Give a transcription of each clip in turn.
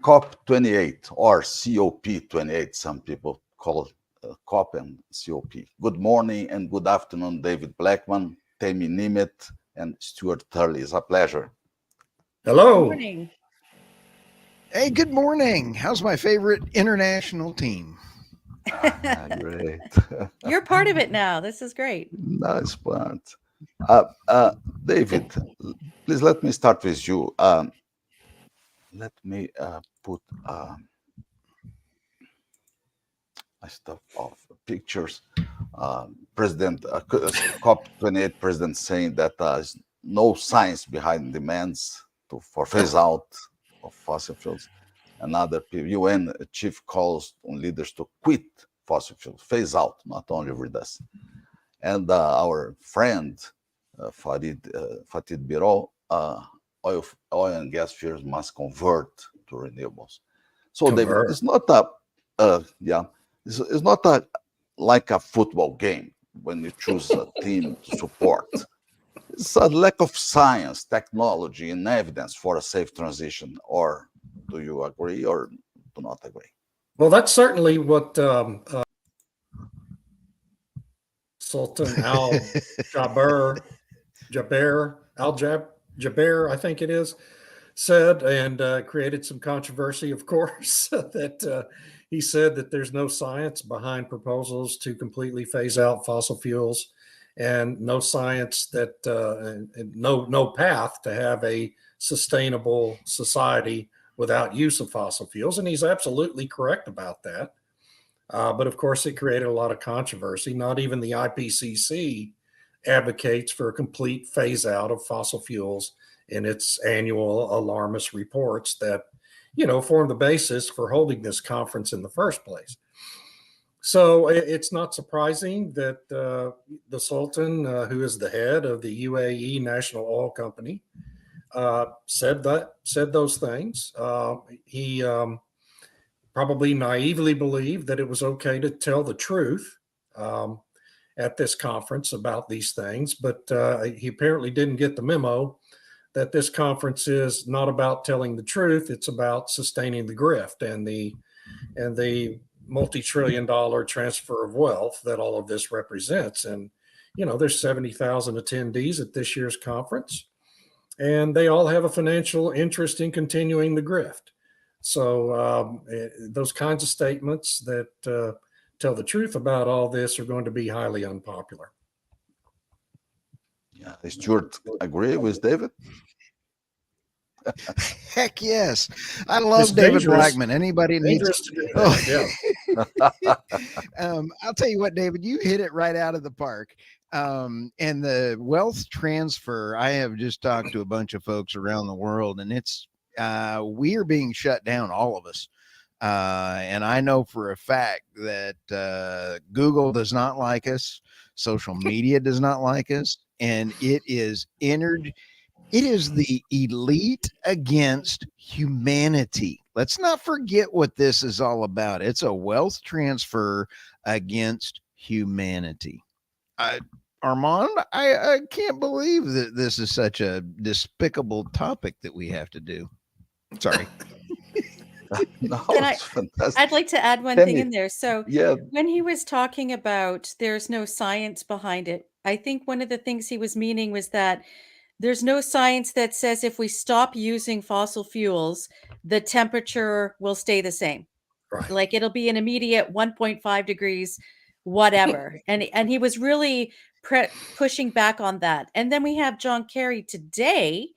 COP28 or COP28, some people call it COP and COP. Good morning and good afternoon, David Blackman, Tammy Nimet, and Stuart Turley. It's a pleasure. Hello. Good morning. Hey, good morning. How's my favorite international team? Great. You're part of it now. This is great. Nice part. David, please let me start with you. Let me put my stuff off pictures. President COP28 president saying that there's no science behind demands for phase out of fossil fuels. Another UN chief calls on leaders to quit fossil fuels, phase out, not only reduce. And our friend Fatih Birol, oil and gas fields must convert to renewables. So David, it's not it's not like a football game when you choose a team to support. It's a lack of science, technology, and evidence for a safe transition. Or do you agree or do not agree? Well, that's certainly what Sultan Jaber, I think it is, said, and created some controversy, of course, that he said that there's no science behind proposals to completely phase out fossil fuels, and no science that and no path to have a sustainable society without use of fossil fuels. And he's absolutely correct about that. But of course, it created a lot of controversy. Not even the IPCC advocates for a complete phase out of fossil fuels in its annual alarmist reports that, form the basis for holding this conference in the first place. So it's not surprising that the Sultan, who is the head of the UAE National Oil Company, said those things. He probably naively believed that it was okay to tell the truth at this conference about these things, but he apparently didn't get the memo that this conference is not about telling the truth. It's about sustaining the grift and the multi-trillion-dollar transfer of wealth that all of this represents. And, there's 70,000 attendees at this year's conference, and they all have a financial interest in continuing the grift. So those kinds of statements that tell the truth about all this are going to be highly unpopular. Yeah, Stuart, agree with David? Heck yes. I love David Blackman. Anybody needs to do that, yeah. I'll tell you what, David, you hit it right out of the park. And the wealth transfer, I have just talked to a bunch of folks around the world, and it's we are being shut down, all of us. And I know for a fact that Google does not like us. Social media does not like us. And it is the elite against humanity. Let's not forget what this is all about. It's a wealth transfer against humanity. Armand, I can't believe that this is such a despicable topic that we have to do. Sorry. No, I'd like to add one thing in there. So when he was talking about there's no science behind it, I think one of the things he was meaning was that there's no science that says if we stop using fossil fuels, the temperature will stay the same. Right. Like it'll be an immediate 1.5 degrees, whatever. And he was really pushing back on that. And then we have John Kerry today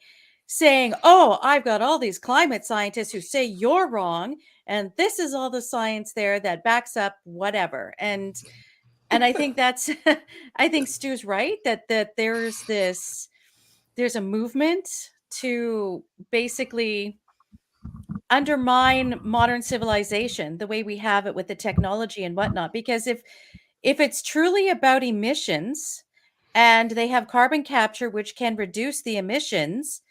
saying, oh, I've got all these climate scientists who say you're wrong. And this is all the science there that backs up whatever. And I think I think Stu's right that there's a movement to basically undermine modern civilization the way we have it with the technology and whatnot. Because if it's truly about emissions and they have carbon capture, which can reduce the emissions,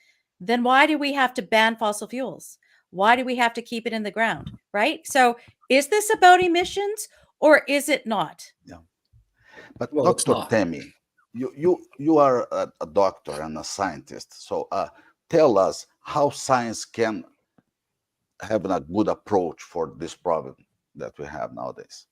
then why do we have to ban fossil fuels? Why do we have to keep it in the ground? Right? So is this about emissions or is it not? Yeah. But Dr. Tammy, you are a doctor and a scientist. So tell us how science can having a good approach for this problem that we have nowadays?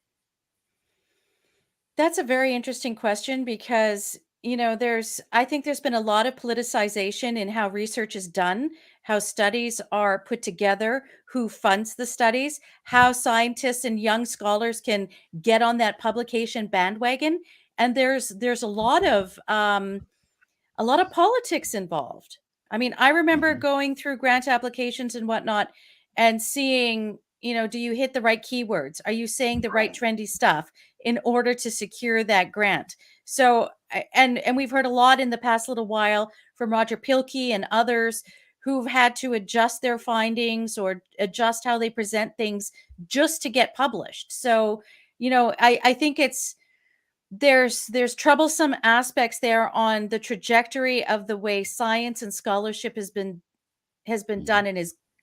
That's a very interesting question because, I think there's been a lot of politicization in how research is done, how studies are put together, who funds the studies, how scientists and young scholars can get on that publication bandwagon. And there's a lot of politics involved. I mean, I remember Hmm. going through grant applications and whatnot and seeing, do you hit the right keywords? Are you saying the right trendy stuff in order to secure that grant? So, and we've heard a lot in the past little while from Roger Pilkey and others who've had to adjust their findings or adjust how they present things just to get published. So, I think there's troublesome aspects there on the trajectory of the way science and scholarship has been Hmm. done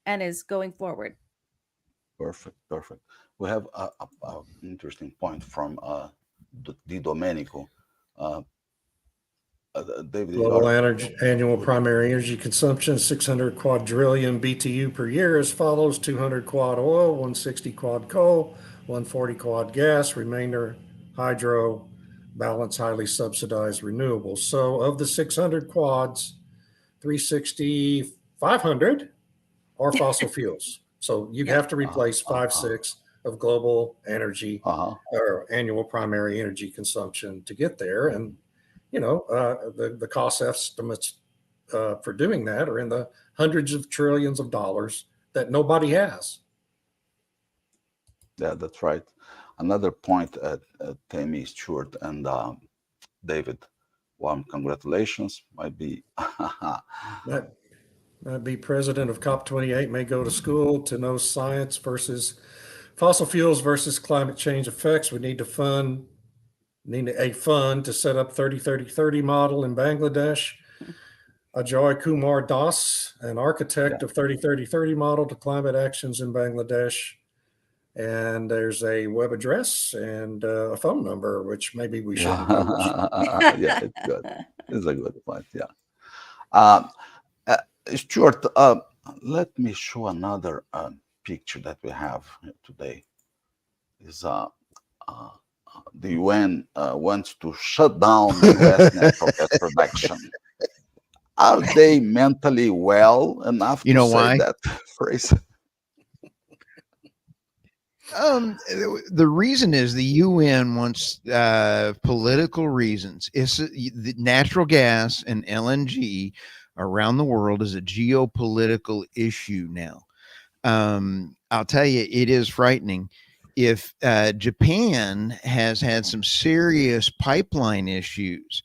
and is going forward. Perfect, perfect. We have a interesting point from Di Domenico. Uh, David, Global annual primary energy consumption, 600 quadrillion BTU per year as follows: 200 quad oil, 160 quad coal, 140 quad gas, remainder hydro, balance highly subsidized renewables. So of the 600 quads, 360, 500 are fossil fuels. So you'd Yeah. have to replace five, six of global energy uh-huh. or annual primary energy consumption to get there. And the cost estimates for doing that are in the hundreds of trillions of dollars that nobody has. Yeah, that's right. Another point, Tammy, Stuart, and David, warm congratulations. Might be That might be president of COP28 may go to school to know science versus fossil fuels versus climate change effects. We need a fund to set up 30-30-30 model in Bangladesh. Ajoy Kumar Das, an yeah. architect of 30-30-30 model to climate actions in Bangladesh. And there's a web address and a phone number, which maybe we shouldn't publish. Yeah, it's good. It's a good point. Yeah. Um, Stuart, let me show another picture that we have here today. Is uh, the UN wants to shut down U.S. natural gas production. Are they mentally well enough You to know say why? that phrase? The reason is the UN wants political reasons. It's the natural gas and LNG around the world is a geopolitical issue now. I'll tell you, it is frightening. If Japan has had some serious pipeline issues,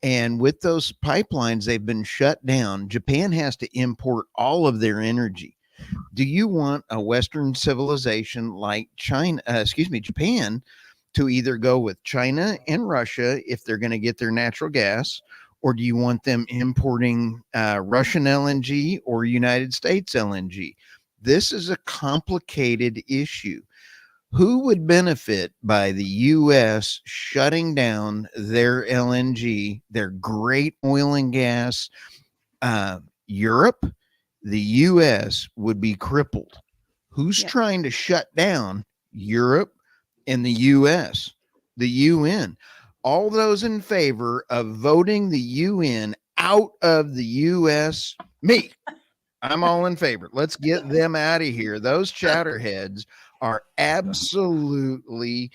and with those pipelines, they've been shut down. Japan has to import all of their energy. Do you want a Western civilization like Japan, to either go with China and Russia if they're going to get their natural gas, or do you want them importing Russian LNG or United States LNG? This is a complicated issue. Who would benefit by the U.S. shutting down their LNG, their great oil and gas? Europe, the U.S. would be crippled. Who's Yeah. trying to shut down Europe and the U.S.? The UN. All those in favor of voting the UN out of the U.S., me. I'm all in favor. Let's get them out of here. Those chowderheads are absolutely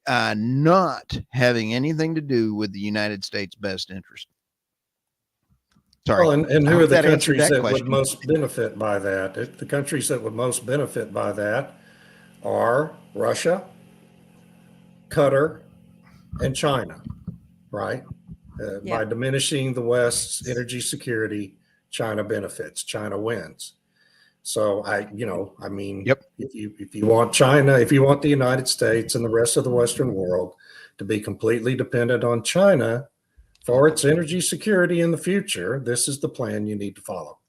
not having anything to do with the United States' best interest. Sorry. Well, and I who are hope the that answered countries that that would question. most benefit by that? The countries that would most benefit by that are Russia, Qatar, and China, right? Yeah. By diminishing the West's energy security, China benefits, China wins. So I mean, Yep. if you want China, if you want the United States and the rest of the Western world to be completely dependent on China for its energy security in the future, this is the plan you need to follow.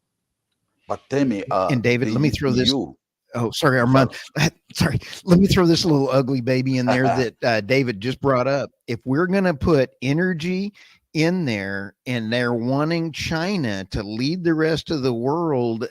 But Tammy, And David, let me the throw this. EU. Oh, sorry, Sorry. Armand. Sorry. Let me throw this little ugly baby in there that David just brought up. If we're going to put energy in there and they're wanting China to lead the rest of the world,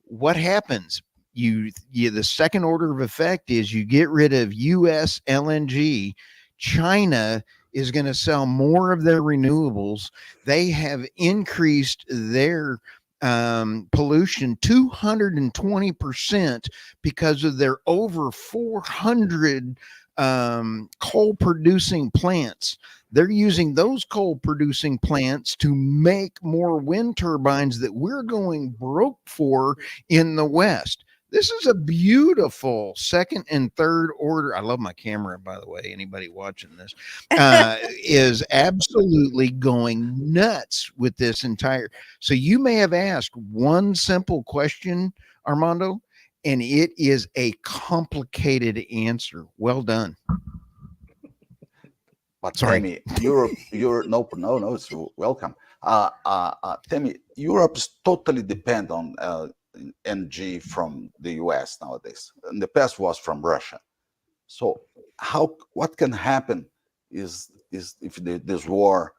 what happens? the second order of effect is you get rid of US LNG. China is going to sell more of their renewables. They have increased their pollution 220% because of their over 400 coal producing plants. They're using those coal producing plants to make more wind turbines that we're going broke for in the West. This is a beautiful second and third order. I love my camera, by the way. Anybody watching this is absolutely going nuts with this entire. So you may have asked one simple question, Armando, and it is a complicated answer. Well done. But Sorry. Tammy, Europe, no, it's welcome. Tammy, Europe is totally dependent on energy from the US nowadays. In the past was from Russia. So what can happen is if this war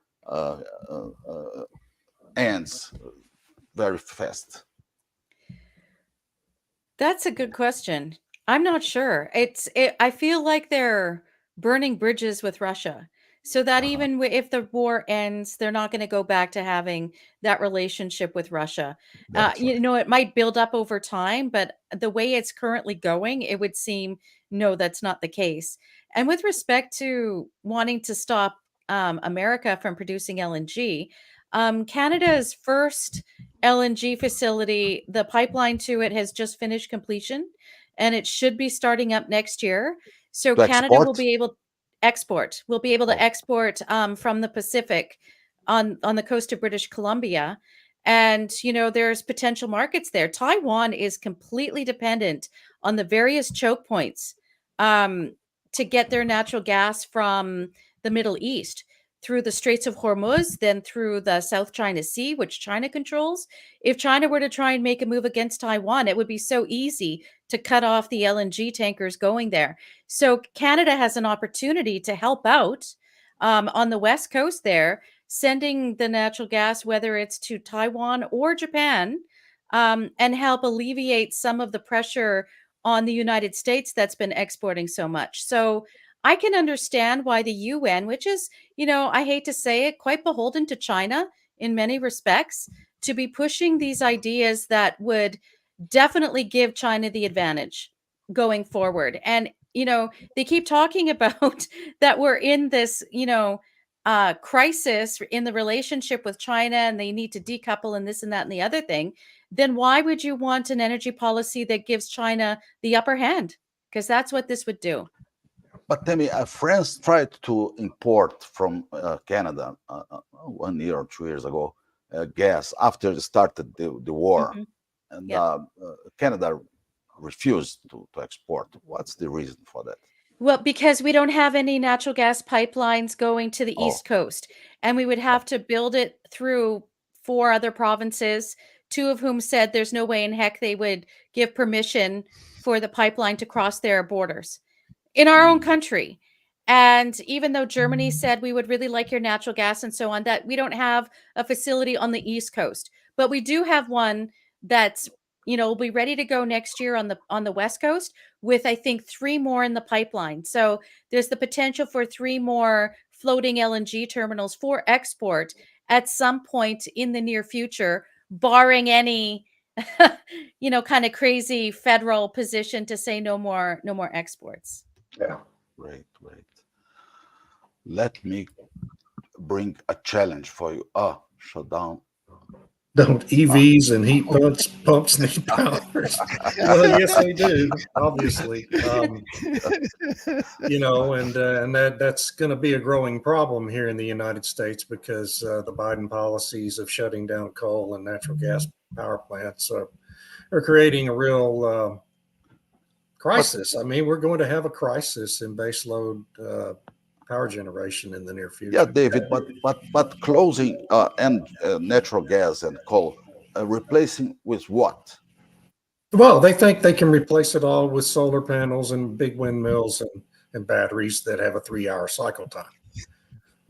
ends very fast? That's a good question. I'm not sure. I feel like they're burning bridges with Russia. So that even if the war ends, they're not going to go back to having that relationship with Russia. That's You right. know, it might build up over time, but the way it's currently going, it would seem no, that's not the case. And with respect to wanting to stop America from producing LNG, Canada's first LNG facility, the pipeline to it has just finished completion and it should be starting up next year. So To Canada will export? be able we'll be able to Oh, export from the Pacific on the coast of British Columbia. And you know, there's potential markets there. Taiwan is completely dependent on the various choke points um, to get their natural gas from the Middle East through the Straits of Hormuz, then through the South China Sea, which China controls. If China were to try and make a move against Taiwan, it would be so easy to cut off the LNG tankers going there. So Canada has an opportunity to help out on the West Coast there, sending the natural gas, whether it's to Taiwan or Japan, and help alleviate some of the pressure on the United States that's been exporting so much. So I can understand why the UN, which is, you know, I hate to say it, quite beholden to China in many respects, to be pushing these ideas that would definitely give China the advantage going forward. And, you know, they keep talking about that we're in this, you know, crisis in the relationship with China and they need to decouple and this and that and the other thing. Then why would you want an energy policy that gives China the upper hand? Because that's what this would do. but Tammy, France tried to import from Canada 1 year or 2 years ago gas after it started the war, Mhm. and Yeah. Canada refused to export. What's the reason for that? Well, because we don't have any natural gas pipelines going to the Oh, East Coast, and we would oh, have to build it through 4 other provinces, 2 of whom said there's no way in heck they would give permission for the pipeline to cross their borders in our own mm, country. And even though Germany said we would really like your natural gas and so on, that we don't have a facility on the East Coast, but we do have one that's, you know, will be ready to go next year on the West Coast with I think 3 more in the pipeline. So there's the potential for 3 more floating LNG terminals for export at some point in the near future, barring any you know, kind of crazy federal position to say no more exports. Yeah. great, great. Let me bring a challenge for you. Shut down. Don't Ah, EVs and heat pumps need powers? Well, yes, they do, obviously. You know, and that's going to be a growing problem here in the United States because the Biden policies of shutting down coal and natural gas power plants are creating a real but crisis. I mean, we're going to have a crisis in baseload power generation in the near yeah, future. David, but closing and natural gas and coal, replacing with what? Well, they think they can replace it all with solar panels and big windmills and batteries that have a 3-hour cycle time. I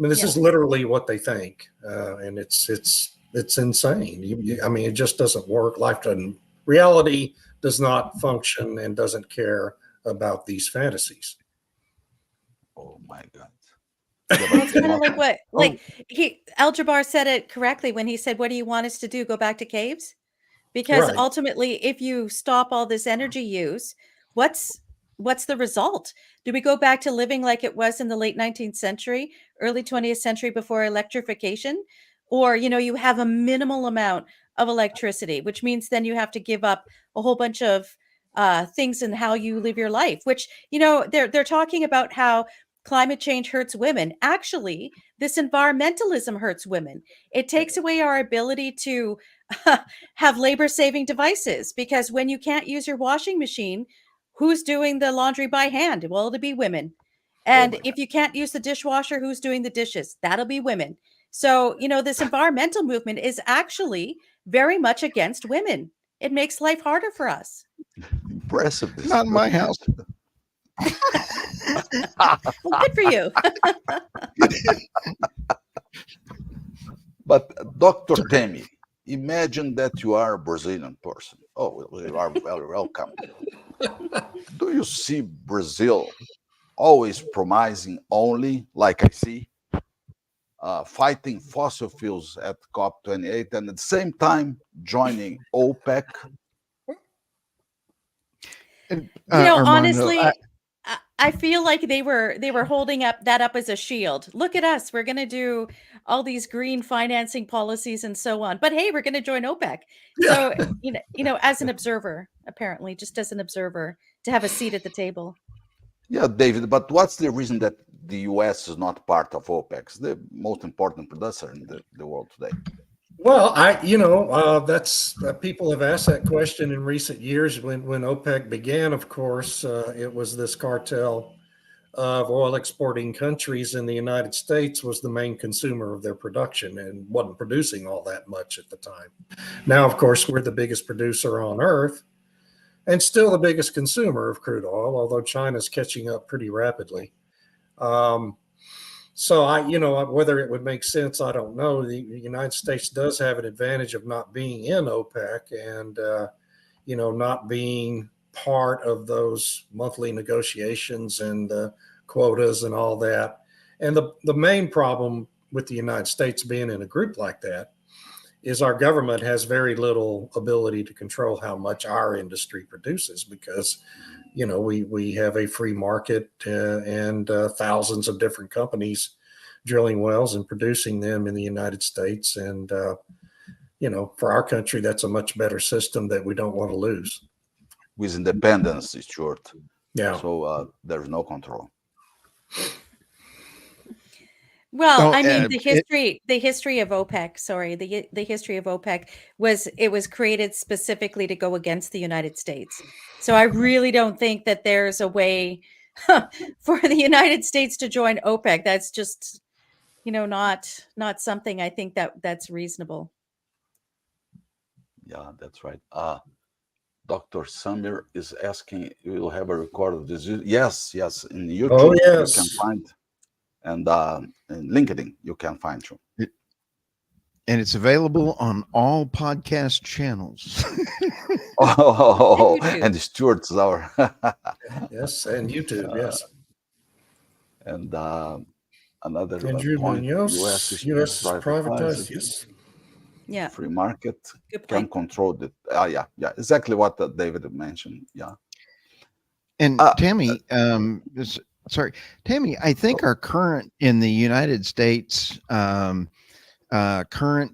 mean, this Yeah. is literally what they think, and it's insane. I mean, it just doesn't work. Reality does not function and doesn't care about these fantasies. Oh my God. Well, it's kind of like what, Oh, like Al Jabbar said it correctly when he said, "What do you want us to do? Go back to caves?" Because right. ultimately, if you stop all this energy use, what's what's the result? Do we go back to living like it was in the late 19th century, early 20th century before electrification? Or, you have a minimal amount of electricity, which means then you have to give up a whole bunch of things in how you live your life, which, they're talking about how climate change hurts women. Actually, this environmentalism hurts women. It takes away our ability to have labor saving devices, because when you can't use your washing machine, who's doing the laundry by hand? Well, it'll be women. Oh And my if God. you can't use the dishwasher, who's doing the dishes? That'll be women. So, this environmental movement is actually very much against women. It makes life harder for us. Impressive this. Not in my house. Well, good for you. But Dr. Temi, imagine that you are a Brazilian person. Oh, well, you are very welcome. Do you see Brazil always promising only, like I see, fighting fossil fuels at COP28 and at the same time joining OPEC? And, Armando, Honestly, I feel like they were holding that up as a shield. Look at us. We're going to do all these green financing policies and so on. But hey, we're going to join OPEC. Yeah. So, as an observer, apparently, just as an observer, to have a seat at the table. Yeah, David, but what's the reason that the US is not part of OPEC? It's the most important producer in the world today. Well, that's people have asked that question in recent years. When OPEC began, of course, it was this cartel of oil exporting countries, and the United States was the main consumer of their production and wasn't producing all that much at the time. Now, of course, we're the biggest producer on earth and still the biggest consumer of crude oil, although China's catching up pretty rapidly. Um, so whether it would make sense, I don't know. The United States does have an advantage of not being in OPEC and, not being part of those monthly negotiations and quotas and all that. And the main problem with the United States being in a group like that is our government has very little ability to control how much our industry produces, because we have a free market and thousands of different companies drilling wells and producing them in the United States. And, for our country, that's a much better system that we don't want to lose. With independence, it's short. Yeah. So there's no control. Well, Oh, I mean, it, the history of OPEC, sorry, the history of OPEC was created specifically to go against the United States. So I really don't think that there's a way for the United States to join OPEC. That's just, not something I think that's reasonable. Yeah, that's right. Dr. Samir is asking, you will have a record of this. Yes, in YouTube Oh, you can yes. find, and in LinkedIn you can find too. and it's available on all podcast channels. Oh, And YouTube. and Stuart's our Yes. And YouTube. Yes. and another Andrew point. Munoz, U.S. is U.S. is privatized. privatized. Yes. Yeah, Free market good can point. control it. Yeah, exactly what David mentioned. Yeah. And Uh, Tammy, sorry, Tammy, I think our current in the United States, current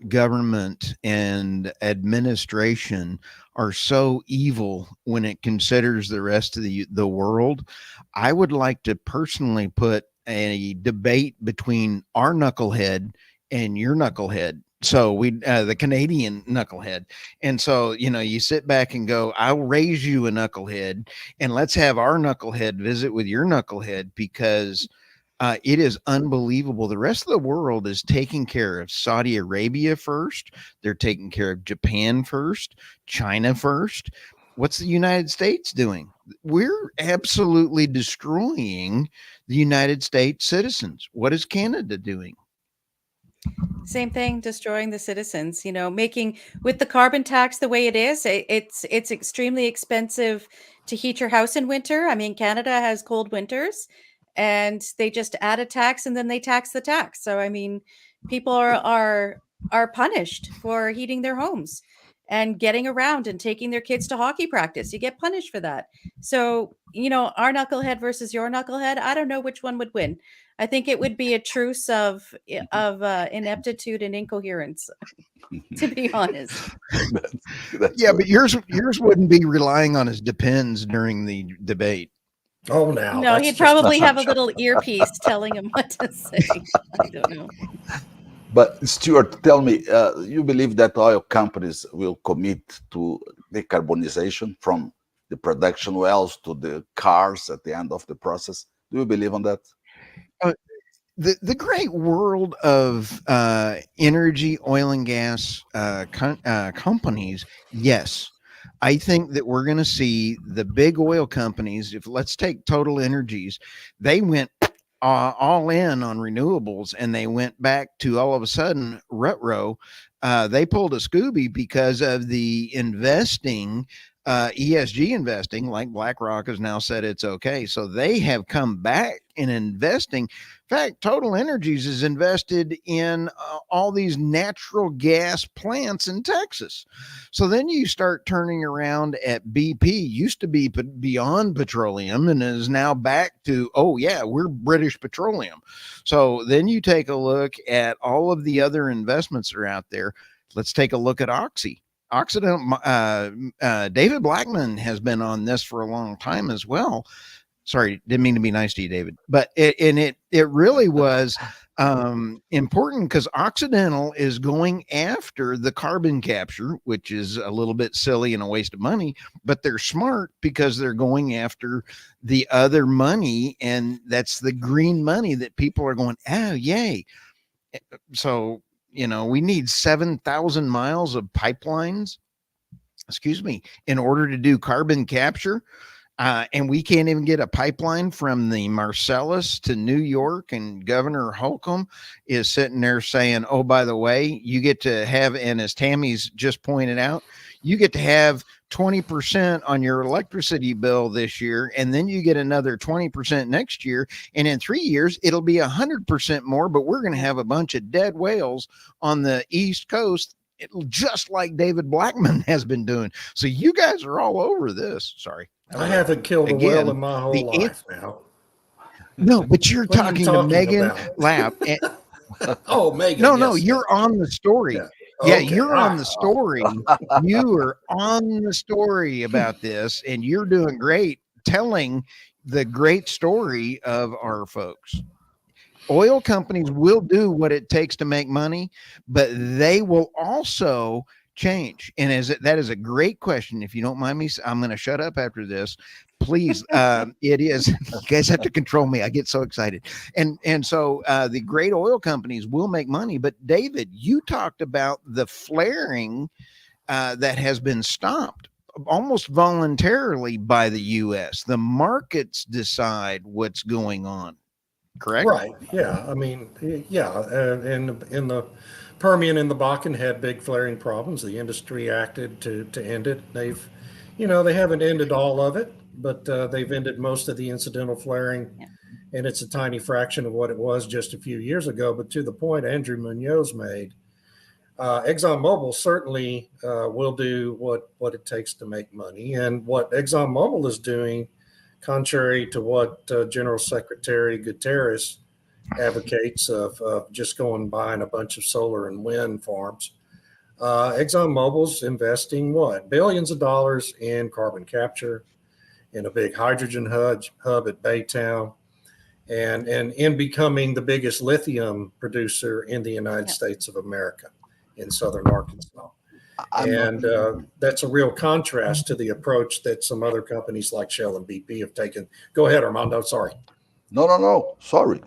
government and administration are so evil when it considers the rest of the world. I would like to personally put a debate between our knucklehead and your knucklehead. So the Canadian knucklehead. And so, you sit back and go, I'll raise you a knucklehead and let's have our knucklehead visit with your knucklehead, because it is unbelievable. The rest of the world is taking care of Saudi Arabia first. They're taking care of Japan first, China first. What's the United States doing? We're absolutely destroying the United States citizens. What is Canada doing? Same thing, destroying the citizens, making with the carbon tax the way it is, it's extremely expensive to heat your house in winter. I mean, Canada has cold winters and they just add a tax and then they tax the tax. So I mean, people are punished for heating their homes and getting around and taking their kids to hockey practice. You get punished for that. So, our knucklehead versus your knucklehead, I don't know which one would win. I think it would be a truce of ineptitude and incoherence, to be honest. That's Yeah, good. but yours wouldn't be relying on his depends during the debate. Oh, now No, that's he'd just probably too have a much. little earpiece telling him what to say. I don't know. But Stuart, tell me, you believe that oil companies will commit to decarbonization from the production wells to the cars at the end of the process? Do you believe on that? Uh, the great world of energy, oil and gas companies, yes. I think that we're going to see the big oil companies. If let's take Total Energies, they went all in on renewables, and they went back to all of a sudden rut-row. They pulled a Scooby because of the investing. ESG investing, like BlackRock has now said it's okay. So they have come back in investing. In fact, Total Energies is invested in all these natural gas plants in Texas. So then you start turning around at BP, used to be Beyond Petroleum and is now back to, oh, yeah, we're British Petroleum. So then you take a look at all of the other investments that are out there. Let's take a look at Oxy. David Blackman has been on this for a long time as well. Sorry, didn't mean to be nice to you, David, but it really was important because Occidental is going after the carbon capture, which is a little bit silly and a waste of money, but they're smart because they're going after the other money, and that's the green money that people are going, oh, yay. So, we need 7,000 miles of pipelines, in order to do carbon capture. And we can't even get a pipeline from the Marcellus to New York. And Governor Holcomb is sitting there saying, oh, by the way, you get to have, and as Tammy's just pointed out, you get to have 20% on your electricity bill this year, and then you get another 20% next year. And in 3 years, it'll be 100% more, but we're going to have a bunch of dead whales on the East Coast, just like David Blackman has been doing. So you guys are all over this. Sorry. I haven't killed a Again, whale in my whole life now. No, but you're What are you talking to talking Megan about? Lapp. Oh, Megan. No, yes, you're on the story. yeah. Yeah, Okay, you're all on right. the story. You are on the story about this, and you're doing great telling the great story of our folks. Oil companies will do what it takes to make money, but they will also change. And that is a great question. If you don't mind me, I'm going to shut up after this. Please, it is. You guys have to control me. I get so excited. And so the great oil companies will make money. But David, you talked about the flaring that has been stopped almost voluntarily by the U.S. The markets decide what's going on. Correct? Right. Yeah. I mean, yeah. In the Permian and the Bakken had big flaring problems. The industry acted to end it. They haven't ended all of it, but they've ended most of the incidental flaring, Yeah. and it's a tiny fraction of what it was just a few years ago. But to the point Andrew Munoz made, ExxonMobil certainly will do what it takes to make money, and what ExxonMobil is doing, contrary to what General Secretary Guterres advocates of just going and buying a bunch of solar and wind farms. ExxonMobil's investing billions of dollars in carbon capture, in a big hydrogen hub at Baytown, and in becoming the biggest lithium producer in the United Yeah. States of America in southern Arkansas. I'm not, And that's a real contrast to the approach that some other companies like Shell and BP have taken. Go ahead, Armando. Sorry. no. Sorry.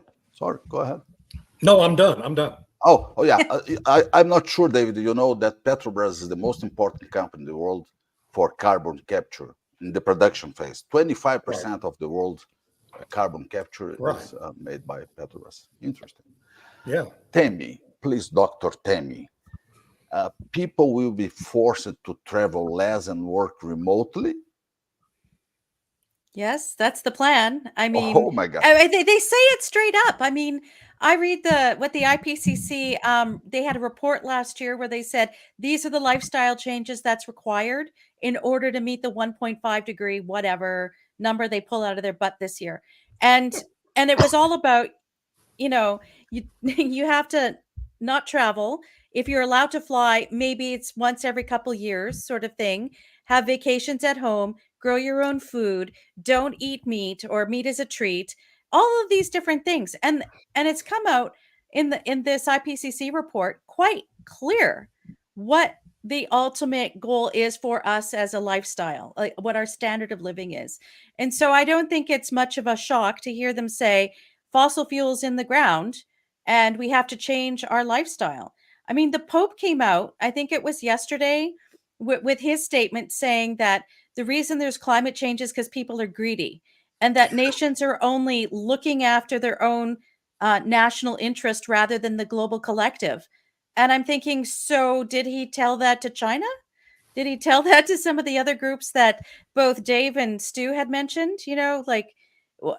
Go ahead. No, I'm done. Oh yeah. I'm not sure, David. You know that Petrobras is the most important company in the world for carbon capture in the production phase. 25% of the world carbon capture Right. is made by Petrobras. Interesting. Yeah. Tammy, please, Dr. Temi, people will be forced to travel less and work remotely? Yes, that's the plan. I mean, Oh my God. they say it straight up. I mean, I read what the IPCC, they had a report last year where they said these are the lifestyle changes that's required in order to meet the 1.5 degree whatever number they pull out of their butt this year. And it was all about, you know, you you have to not travel. If you're allowed to fly, maybe it's once every couple years sort of thing. Have vacations at home, grow your own food, don't eat meat or meat is a treat. All of these different things. And it's come out in this IPCC report quite clear what the ultimate goal is for us as a lifestyle, like what our standard of living is. And so I don't think it's much of a shock to hear them say fossil fuels in the ground and we have to change our lifestyle. I mean, the Pope came out, I think it was yesterday, with his statement saying that the reason there's climate change is because people are greedy and that nations are only looking after their own national interest rather than the global collective. And I'm thinking, so did he tell that to China? Did he tell that to some of the other groups that both Dave and Stu had mentioned? You know, like,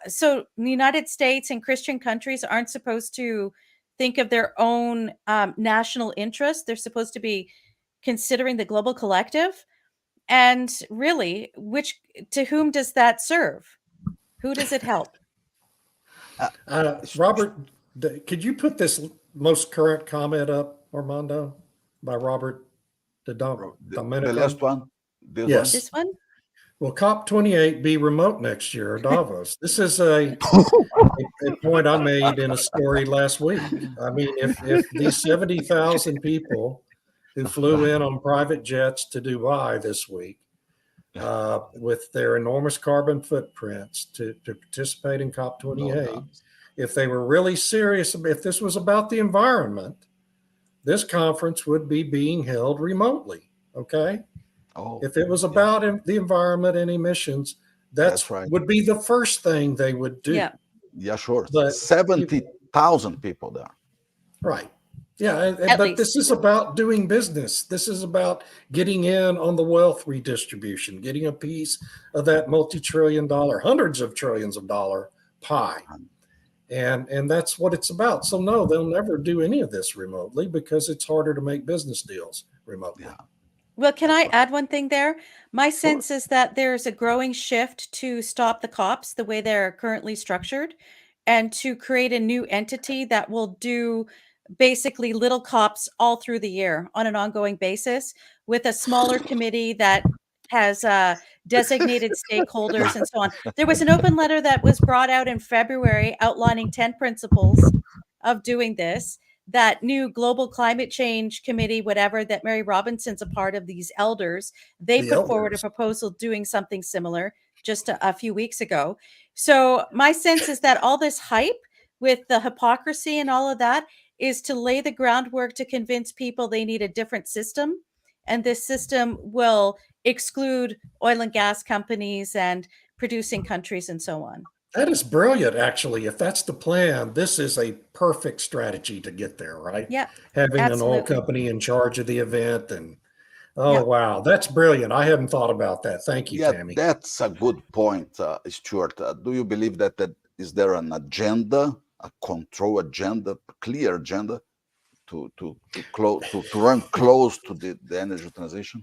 so the United States and Christian countries aren't supposed to think of their own national interest. They're supposed to be considering the global collective. And really, to whom does that serve? Who does it help? Robert, could you put this most current comment up, Armando, by Robert The last one? This Yes. This one? Will COP28 be remote next year, Davos? This is a point I made in a story last week. I mean, if these 70,000 people who flew in on private jets to Dubai this week with their enormous carbon footprints to participate in COP28, if they were really serious, if this was about the environment, this conference would be being held remotely, okay? If it was about the environment and emissions, that's right. Would be the first thing they would do. Yeah, sure. But 70,000 people there. Right. Yeah, but this is about doing business. This is about getting in on the wealth redistribution, getting a piece of that multi-trillion dollar, hundreds of trillions of dollar pie. And that's what it's about. So no, they'll never do any of this remotely because it's harder to make business deals remotely. Yeah. Well, can I add one thing there? My sense is that there's a growing shift to stop the COPs the way they're currently structured and to create a new entity that will do basically little COPs all through the year on an ongoing basis with a smaller committee that has designated stakeholders and so on. There was an open letter that was brought out in February outlining 10 principles of doing this. That new global climate change committee, whatever, that Mary Robinson's a part of, these elders, they put forward a proposal doing something similar just a few weeks ago. So my sense is that all this hype with the hypocrisy and all of that is to lay the groundwork to convince people they need a different system. And this system will exclude oil and gas companies and producing countries and so on. That is brilliant, actually. If that's the plan, this is a perfect strategy to get there, right? Yeah. Having an oil company in charge of the event. And wow, that's brilliant. I hadn't thought about that. Thank you, Tammy. That's a good point, Stuart. Do you believe that is there an agenda, a control agenda, clear agenda to run close to the energy transition?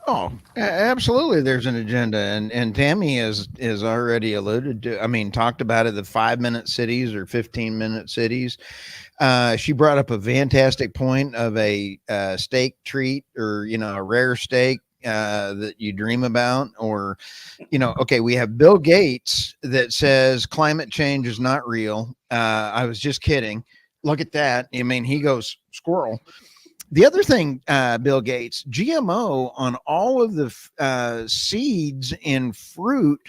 Oh, absolutely. There's an agenda. And Tammy is already alluded to, I mean, talked about it, the 5-minute cities or 15-minute cities. She brought up a fantastic point of a steak treat or, a rare steak that you dream about, or, okay, we have Bill Gates that says climate change is not real. I was just kidding. Look at that. I mean, he goes squirrel. The other thing, Bill Gates, GMO on all of the seeds and fruit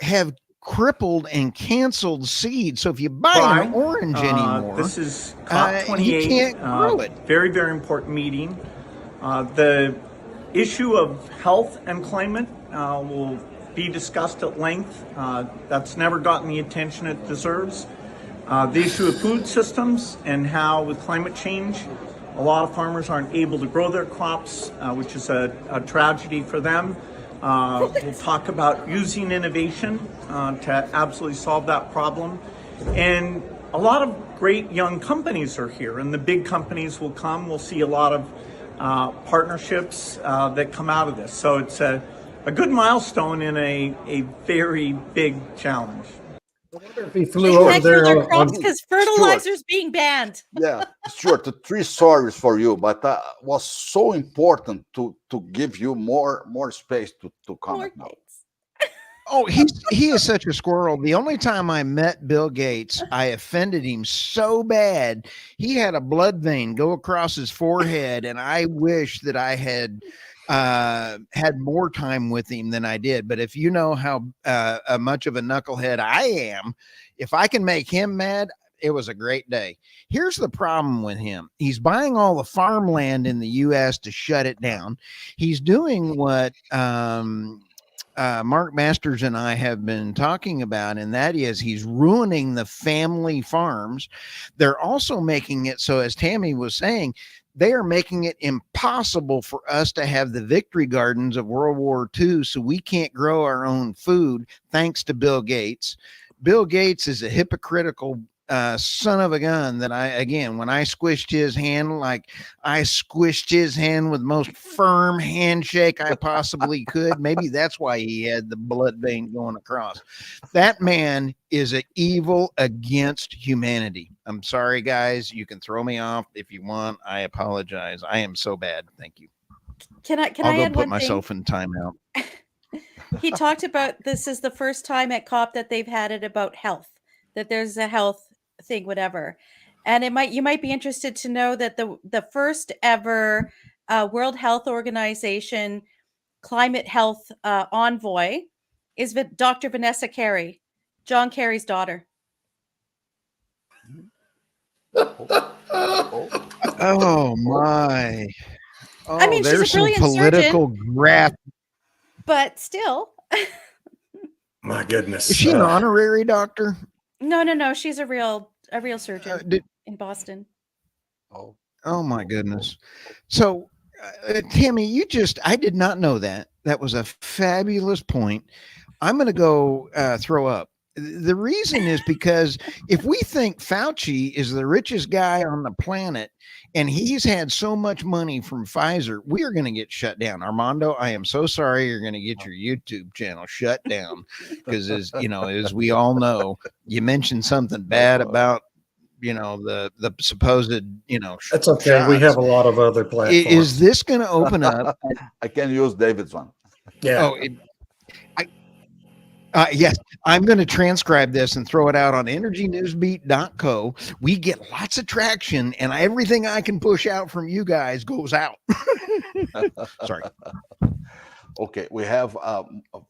have crippled and canceled seeds. So if you buy an orange anymore, this is COP28. You can't grow it. Very, very important meeting. The issue of health and climate will be discussed at length. That's never gotten the attention it deserves. The issue of food systems and how with climate change, a lot of farmers aren't able to grow their crops, which is a tragedy for them. We'll talk about using innovation to absolutely solve that problem. And a lot of great young companies are here, and the big companies will come. We'll see a lot of partnerships that come out of this. So it's a good milestone in a very big challenge. If he They flew over can't grow there their on, crops because fertilizer's being banned. Yeah, sure. The three stories for you, but was so important to give you more space to More comment now. dates. Oh, he is such a squirrel. The only time I met Bill Gates, I offended him so bad. He had a blood vein go across his forehead, and I wish that I had had more time with him than I did. But if you know how much of a knucklehead I am, if I can make him mad, it was a great day. Here's the problem with him. He's buying all the farmland in the US to shut it down. He's doing what Mark Masters and I have been talking about, and that is he's ruining the family farms. They're also making it so, as Tammy was saying, they are making it impossible for us to have the victory gardens of World War II, so we can't grow our own food thanks to Bill Gates. Bill Gates is a hypocritical son of a gun that when I squished his hand, like I squished his hand with the most firm handshake I possibly could. Maybe that's why he had the blood vein going across. That man is an evil against humanity. I'm sorry, guys. You can throw me off if you want. I apologize. I am so bad. Thank you. Can I'll I go add put one myself thing? in timeout. He talked about this is the first time at COP that they've had it about health, that there's a health thing, whatever. And you might be interested to know that the first ever World Health Organization climate health envoy is Dr. Vanessa Carey, John Kerry's daughter. Oh my. Oh, I mean, she's a there's some brilliant political graft. But still, my goodness. Is she an honorary doctor? no, she's a real surgeon in Boston. Oh my goodness. So, Tammy, I did not know that. That was a fabulous point. I'm going to go throw up. The reason is because if we think Fauci is the richest guy on the planet and he's had so much money from Pfizer, we are going to get shut down. Armando, I am so sorry you're going to get your YouTube channel shut down because, as we all know, you mentioned something bad about the supposed that's okay. shots. We have a lot of other platforms. Is this going to open up? I can use David's one. Yeah. Yes, I'm going to transcribe this and throw it out on energynewsbeat.co. We get lots of traction, and everything I can push out from you guys goes out. Sorry. Okay, we have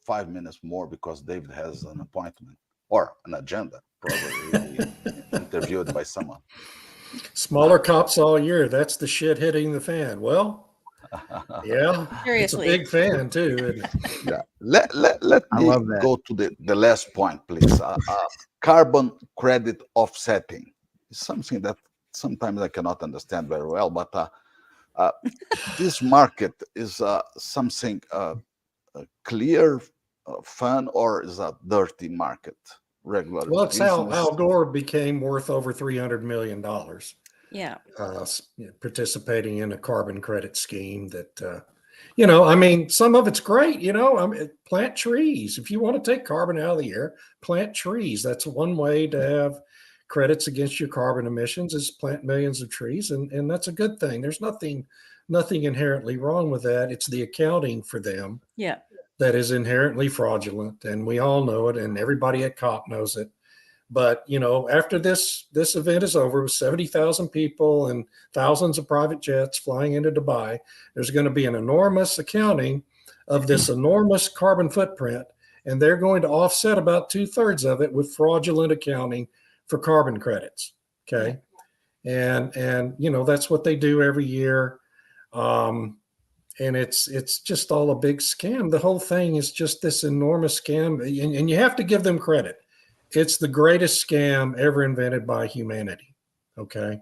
5 minutes more because David has an appointment or an agenda, probably interviewed by someone. Smaller cops all year. That's the shit hitting the fan. Well, yeah, Seriously. it's a big fan too. Isn't it? Yeah, let me go to the last point, please. Carbon credit offsetting is something that sometimes I cannot understand very well, but this market is something clear, fun, or is a dirty market? Regular. Well, it's how Al Gore became worth over $300 million. Yeah. Participating in a carbon credit scheme that, I mean, some of it's great, plant trees. If you want to take carbon out of the air, plant trees. That's one way to have credits against your carbon emissions is plant millions of trees. And that's a good thing. There's nothing inherently wrong with that. It's the accounting for them. Yeah. That is inherently fraudulent. And we all know it. And everybody at COP knows it. But, after this event is over with 70,000 people and thousands of private jets flying into Dubai, there's going to be an enormous accounting of this enormous carbon footprint. And they're going to offset about 2/3 of it with fraudulent accounting for carbon credits. Okay. And that's what they do every year. And it's just all a big scam. The whole thing is just this enormous scam. And you have to give them credit. It's the greatest scam ever invented by humanity. Okay.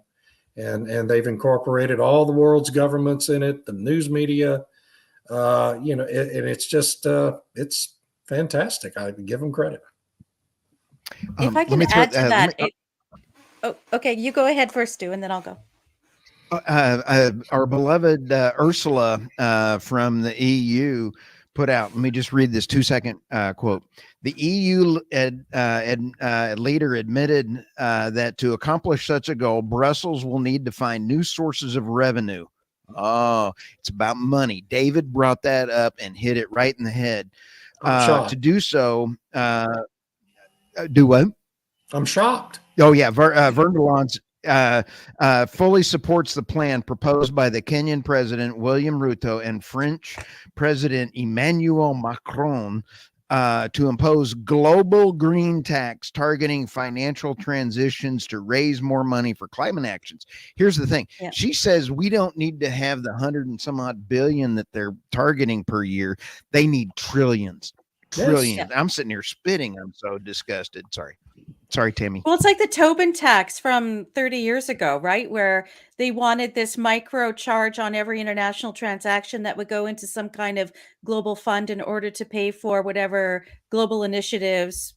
And they've incorporated all the world's governments in it, the news media, and it's just, it's fantastic. I give them credit. If I Let can me throw, add to let that, me- okay, you go ahead first, Stu, and then I'll go. our beloved Ursula from the EU put out, let me just read this 2-second quote. The EU leader admitted that to accomplish such a goal, Brussels will need to find new sources of revenue. Oh, it's about money. David brought that up and hit it right in the head. I'm shocked. To do so, do what? I'm shocked. Oh yeah, Verdelons fully supports the plan proposed by the Kenyan President William Ruto and French President Emmanuel Macron to impose global green tax targeting financial transitions to raise more money for climate actions. Here's the thing. Yeah. She says we don't need to have the 100 and some odd billion that they're targeting per year. They need trillions. Yes. I'm sitting here spitting. I'm so disgusted. Sorry, Tammy. Well, it's like the Tobin tax from 30 years ago, right? Where they wanted this micro charge on every international transaction that would go into some kind of global fund in order to pay for whatever global initiatives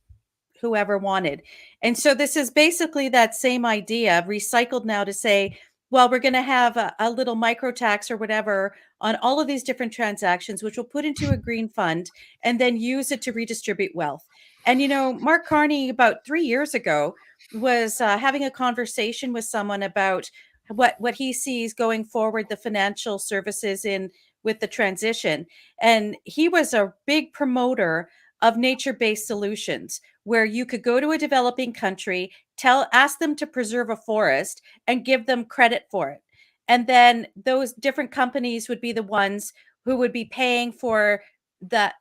whoever wanted. And so this is basically that same idea recycled now to say, well, we're going to have a little micro tax or whatever on all of these different transactions, which we'll put into a green fund and then use it to redistribute wealth. And, Mark Carney about 3 years ago was having a conversation with someone about what he sees going forward, the financial services in with the transition. And he was a big promoter of nature-based solutions where you could go to a developing country, ask them to preserve a forest and give them credit for it. And then those different companies would be the ones who would be paying for that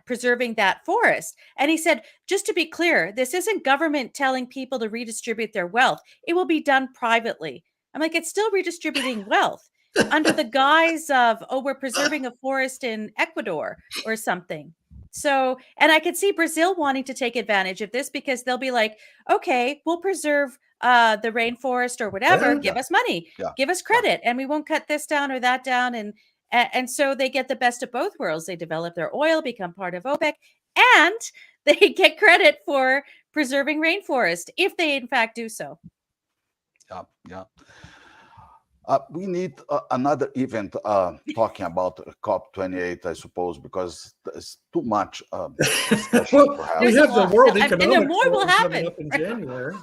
preserving that forest. And he said, just to be clear, this isn't government telling people to redistribute their wealth. It will be done privately. I'm like, it's still redistributing wealth under the guise of, we're preserving a forest in Ecuador or something. So, and I could see Brazil wanting to take advantage of this because they'll be like, okay, we'll preserve the rainforest or whatever. Yeah. Give us money, give us credit, and we won't cut this down or that down. And so they get the best of both worlds. They develop their oil, become part of OPEC, and they get credit for preserving rainforest if they in fact do so. Yeah. We need another event talking about COP28, I suppose, because there's too much discussion. Well, perhaps. we have the World And Economic more will Forum coming happen. up in January.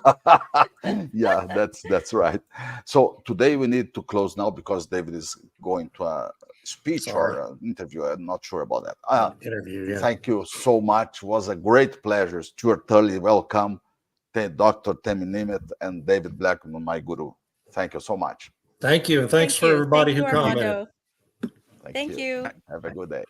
Yeah, that's right. So today we need to close now because David is going to a speech or interview. I'm not sure about that. Interview, yeah. Thank you so much. It was a great pleasure. Stuart Tully, welcome. Dr. Tammy Nimitz and David Blackman, my guru. Thank you so much. Thank you. And thanks for everybody who commented. Thank you. Have a good day.